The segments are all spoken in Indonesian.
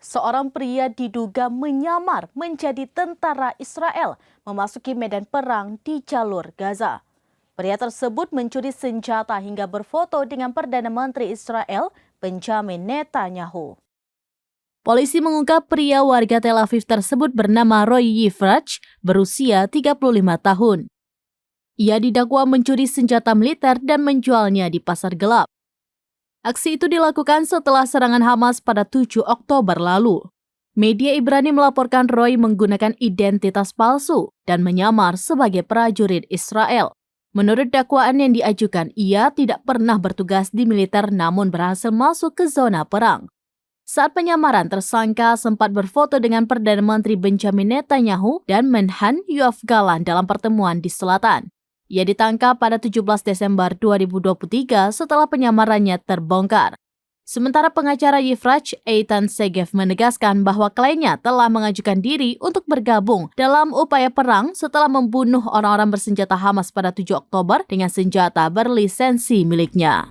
Seorang pria diduga menyamar menjadi tentara Israel memasuki medan perang di jalur Gaza. Pria tersebut mencuri senjata hingga berfoto dengan Perdana Menteri Israel, Benjamin Netanyahu. Polisi mengungkap pria warga Tel Aviv tersebut bernama Roy Yifrach, berusia 35 tahun. Ia didakwa mencuri senjata militer dan menjualnya di pasar gelap. Aksi itu dilakukan setelah serangan Hamas pada 7 Oktober lalu. Media Ibrani melaporkan Roy menggunakan identitas palsu dan menyamar sebagai prajurit Israel. Menurut dakwaan yang diajukan, ia tidak pernah bertugas di militer namun berhasil masuk ke zona perang. Saat penyamaran, tersangka sempat berfoto dengan Perdana Menteri Benjamin Netanyahu dan Menhan Yoav Gallant dalam pertemuan di selatan. Ia ditangkap pada 17 Desember 2023 setelah penyamarannya terbongkar. Sementara pengacara Yifrach, Eitan Segev, menegaskan bahwa kliennya telah mengajukan diri untuk bergabung dalam upaya perang setelah membunuh orang-orang bersenjata Hamas pada 7 Oktober dengan senjata berlisensi miliknya.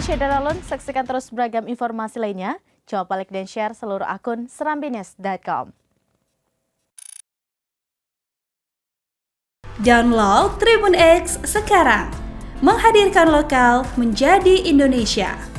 Syederalun, saksikan terus beragam informasi lainnya. Coba like dan share seluruh akun serambines.com. Download Tribun X sekarang, menghadirkan lokal menjadi Indonesia.